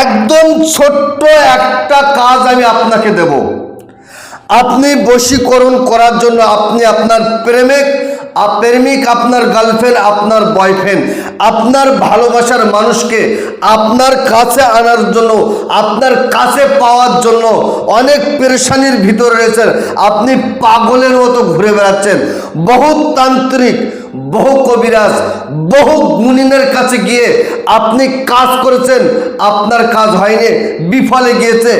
একদম ছোট্ট একটা কাজ আমি আপনাকে দেব। আপনি বশীকরণ করার জন্য আপনি আপনার প্রেমিক, আপনার গার্লফ্রেন্ড, আপনার বয়ফ্রেন্ড, আপনার ভালোবাসার মানুষকে আপনার কাছে আনার জন্য, আপনার কাছে পাওয়ার জন্য অনেক পেরেশানির ভিতরে রয়েছেন। আপনি পাগলের মতো ঘুরে বেড়াচ্ছেন। বহু তান্ত্রিক, বহু কবিরাজ, বহু গুণিনের কাছে গিয়ে আপনি কাজ করেছেন, আপনার কাজ হয়নি, বিফলে গিয়েছে।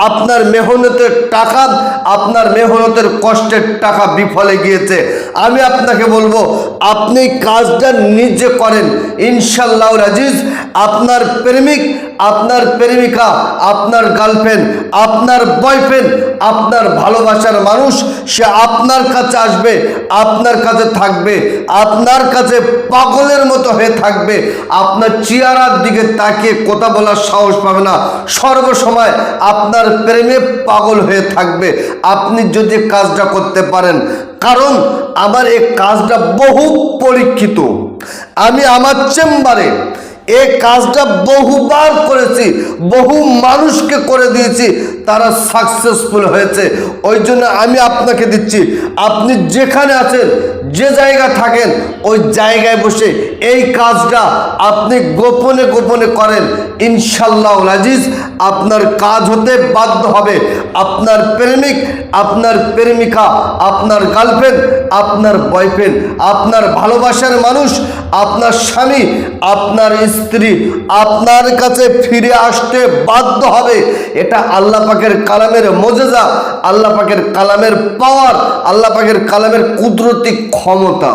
আপনার মেহনতের টাকা, আপনার মেহনতের কষ্টের টাকা বিফলে গিয়েছে। আমি আপনাকে বলবো, আপনি কাজটা নিজে করেন, ইনশাআল্লাহ আজিজ আপনার প্রেমিক, আপনার প্রেমিকা, আপনার গার্লফ্রেন্ড, আপনার বয়ফ্রেন্ড, আপনার ভালোবাসার মানুষ, সে আপনার কাছে আসবে, আপনার কাছে থাকবে, আপনার কাছে পাগলের মতো হয়ে থাকবে। আপনার চেহারার দিকে তাকিয়ে কথা বলার সাহস পাবে না, সর্বসময় আপনার প্রেমে পাগল হয়ে থাকবে আপনি যদি কাজটা করতে পারেন। কারণ আমার এই কাজটা বহু পরীক্ষিত। আমি আমার চেম্বারে এই কাজটা বহুবার করেছি, বহু মানুষকে করে দিয়েছি, তারা সাকসেসফুল হয়েছে। ওই জন্য আমি আপনাকে দিচ্ছি, আপনি যেখানে আছেন, যে জায়গা থাকেন, ওই জায়গায় বসে এই কাজটা আপনি গোপনে গোপনে করেন, ইনশাআল্লাহ আজিজ আপনার কাজ হতে বাধ্য হবে। আপনার প্রেমিক, আপনার প্রেমিকা, আপনার গার্লফ্রেন্ড, আপনার বয়ফ্রেন্ড, আপনার ভালোবাসার মানুষ, আপনার স্বামী, আপনার স্ত্রী আপনার কাছে ফিরে আসতে বাধ্য হবে। এটা আল্লাহ পাকের কালামের মুজিজা, আল্লাহ পাকের কালামের পাওয়ার, আল্লাহ পাকের কালামের কুদরতি ক্ষমতা।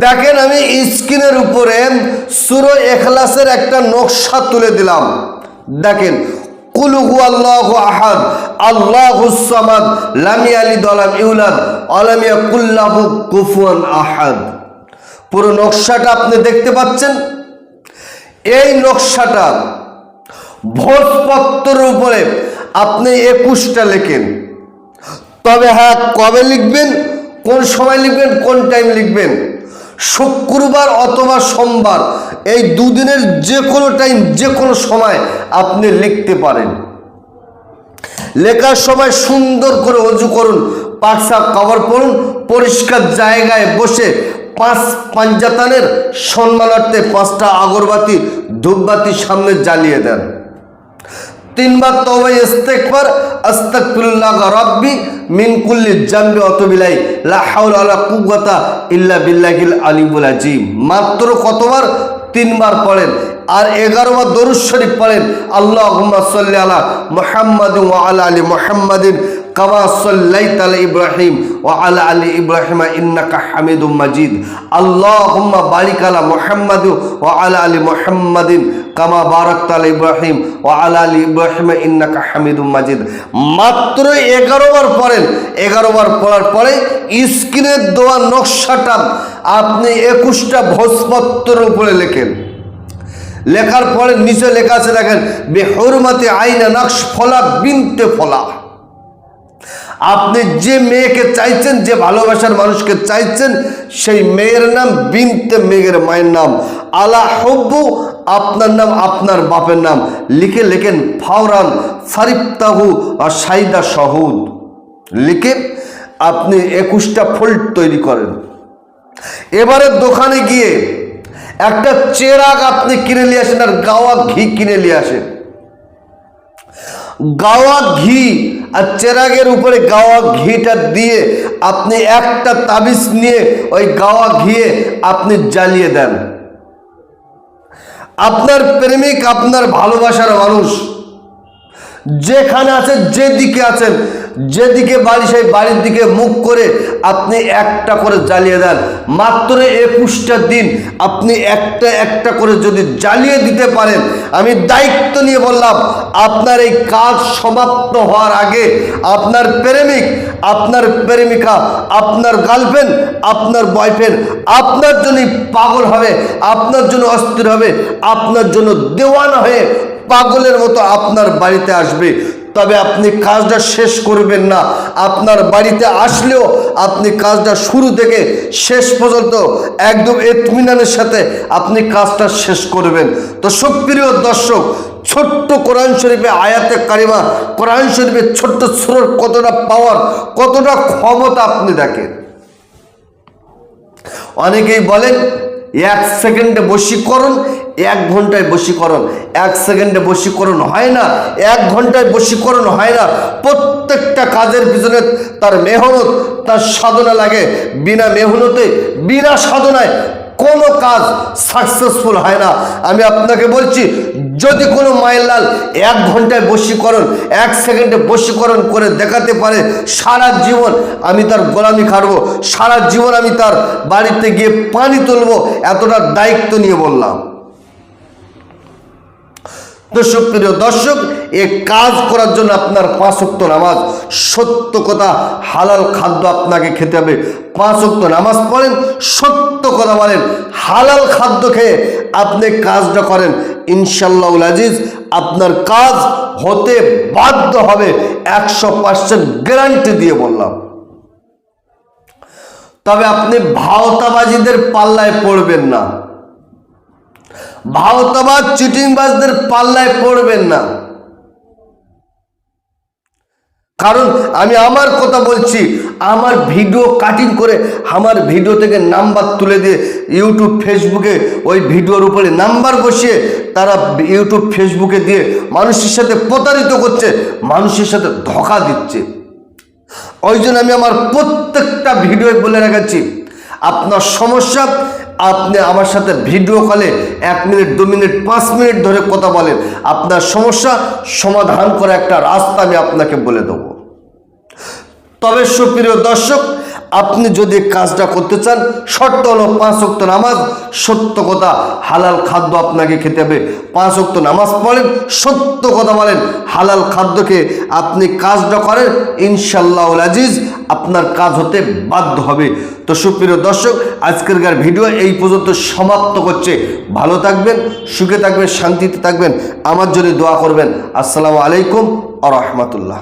দেখেন, আমি স্ক্রিনের উপরে সূরা ইখলাসের একটা নকশা তুলে দিলাম। দেখেন, কুল হুয়াল্লাহু আহাদ আল্লাহুস সামাদ লাম ইয়ালিদ ওয়া লাম ইউলাদ ওয়া লাম ইয়াকুল লাহু কুফুয়ান আহাদ। পুরো নকশাটা আপনি দেখতে পাচ্ছেন। এই নকশাটা ভোজপত্রের উপরে আপনি 21টা লেখেন। তবে হ্যাঁ, কবে লিখবেন, কোন সময় লিখবেন, কোন টাইম লিখবেন? শুক্রবার অথবা সোমবার, এই দুদিনের যে কোনো টাইম, যে কোনো সময় আপনি লিখতে পারেন। লেখার সময় সুন্দর করে ওযু করুন, পাকসা কাপড় পরুন, পরিষ্কার জায়গায় বসে 5 পাঞ্জাতানের সম্মানার্থে 5টা আগরবাতি, ধূপবাতি সামনে জ্বালিয়ে দেন। 3 বার তওবা ইস্তেগফার, আস্তাগফিরুল্লাহ রাব্বি মিন কুল্লি জামবি ওয়া তুবু ইলাইহি লা হাওলা ওয়া লা কুওয়াতা ইল্লা বিল্লাহিল আলিয়্যুল আযীম। মাত্র কতবার? 3 বার পড়েন। আর 11 বার দরুদ শরীফ পড়েন, আল্লাহুম্মা সাল্লি আলা মুহাম্মাদিন ওয়া আলা আলি মুহাম্মাদিন কামা সাল্লাইতা আলা ইব্রাহিম ওয়া আলা আলি ইব্রাহিম ইন্নাকা হামিদুম মাজিদ। আল্লাহুম্মা বারিক আলা মুহাম্মাদিন ওয়া আলা আলি মুহাম্মাদিন কামা বারাকতা আলা ইব্রাহিম ওয়া আলা আলি ইব্রাহিম ইন্নাকা হামিদুম মাজিদ। মাত্র 11 বার পড়েন। 11 বার পড়ার পরে স্ক্রিনের দেওয়া নকশাটা আপনি 21টা ভোজপত্রের উপরে লেখেন। লেখার পরে নিচে লেখা আছে, দেখেন, বেহুরমাতি আইনা নকশ ফলা বিনতে ফলা। আপনি যে মেয়েকে চাইছেন, যে ভালোবাসার মানুষকে চাইছেন, সেই মেয়ের নাম বিনতে, মেয়ের মায়ের নাম, আলা হুব্বু আপনার নাম, আপনার বাপের নাম লিখে লেখেন ফাওরান ফারিফতাহু আর সাইদা শহুদ লিখে আপনি 21টা ফোল্ড তৈরি করেন। এবারে দোকানে গিয়ে একটা চেরাগ আপনি কিনে নিয়ে আসেন, আর গাওয়া ঘি কিনে নিয়ে আসেন। গাওয়া ঘি আর চেরাগের উপরে গাওয়া ঘিটা দিয়ে আপনি একটা তাবিজ নিয়ে ওই গাওয়া ঘিয়ে আপনি জ্বালিয়ে দেন। আপনার প্রেমিক, আপনার ভালোবাসার মানুষ যেখানে আছেন, যেদিকে আছেন, যেদিকে বাড়ি, সেই বাড়ির দিকে মুখ করে আপনি একটা করে জ্বালিয়ে দেন। মাত্র 21টা দিন আপনি একটা একটা করে যদি জ্বালিয়ে দিতে পারেন, আমি দায়িত্ব নিয়ে বললাম, আপনার এই কাজ সমাপ্ত হওয়ার আগে আপনার প্রেমিক, আপনার প্রেমিকা, আপনার গার্লফ্রেন্ড, আপনার বয়ফ্রেন্ড আপনার জন্য পাগল হবে, আপনার জন্য অস্থির হবে, আপনার জন্য দেওয়ানা হয়ে পাগলের মতো আপনার বাড়িতে আসবে। তবে আপনি কাজটা শেষ করবেন না। আপনার বাড়িতে আসলেও আপনি কাজটা শুরু থেকে শেষ পর্যন্ত একদম ইতমিনানের সাথে আপনি কাজটা শেষ করবেন। তো সুপ্রিয় দর্শক, ছোট্ট কোরআন শরীফে আয়াতে কারিমা, কোরআন শরীফের ছোট্ট সূরার কতটা পাওয়ার, কতটা ক্ষমতা আপনি দেখেন। অনেকেই বলেন 1 সেকেন্ডে বশীকরণ, 1 ঘন্টায় বশীকরণ। 1 সেকেন্ডে বশীকরণ হয় না, 1 ঘন্টায় বশীকরণ হয় না। প্রত্যেকটা কাজের পিছনে তার মেহনত, তার সাধনা লাগে। বিনা মেহনতে, বিনা সাধনায় কোনো কাজ সাকসেসফুল হয় না। আমি আপনাকে বলছি, যদি কোনো মাইলাল 1 ঘন্টায় বশীকরণ, 1 সেকেন্ডে বশীকরণ করে দেখাতে পারে, সারা জীবন আমি তার গোলামি খাটবো, সারা জীবন আমি তার বাড়িতে গিয়ে পানি তুলবো, এতটা দায়িত্ব নিয়ে বললাম। তো সুপ্রিয় দর্শক, এই কাজ করার জন্য আপনার 5 ওয়াক্ত নামাজ, সত্য কথা হালাল খাদ্য আপনাকে খেতে হবে। 5 ওয়াক্ত নামাজ পড়েন, সত্য কথা বলেন, হালাল খাদ্য খেয়ে আপনি কাজটা করেন, ইনশাআল্লাহুল আজিজ আপনার কাজ হতে বাধ্য হবে। 100% গ্যারান্টি দিয়ে বললাম। তবে আপনি ভাওতাবাজিদের পাল্লায় পড়বেন না, ভাওতাবাজ চিটিংবাজদের পাল্লায় পড়বেন না। কারণ আমি আমার কথা বলছি, আমার ভিডিও কাটিং করে আমার ভিডিও থেকে নাম্বার তুলে দিয়ে ইউটিউব ফেসবুকে ওই ভিডিওর উপরে নাম্বার বসিয়ে তারা ইউটিউব ফেসবুকে দিয়ে মানুষের সাথে প্রতারিত করছে, মানুষের সাথে ধোঁকা দিচ্ছে। ওই জন্য আমি আমার প্রত্যেকটা ভিডিও বলে রেখেছি, আপনার সমস্যা আপনি আমার সাথে ভিডিও কলে 1 মিনিট, 2 মিনিট, 5 মিনিট ধরে কথা বলেন, আপনার সমস্যা সমাধান করা একটা রাস্তা আমি আপনাকে বলে দেবো। তবে সুপ্রিয় দর্শক, আপনি যদি কাজটা করতে চান, শর্ত হলো 5 ওয়াক্ত নামাজ, সত্য কথা হালাল খাদ্য আপনাকে খেতে হবে। 5 ওয়াক্ত নামাজ পড়েন, সত্য কথা বলেন, হালাল খাদ্য খেয়ে আপনি কাজটা করেন, ইনশাআল্লাহুল আজিজ আপনার কাজ হতে বাধ্য হবে। তো সুপ্রিয় দর্শক, আজকেরকার ভিডিও এই পর্যন্ত সমাপ্ত করছে। ভালো থাকবেন, সুখে থাকবেন, শান্তিতে থাকবেন, আমার জন্য দোয়া করবেন। আসসালামু আলাইকুম ওয়া রাহমাতুল্লাহ।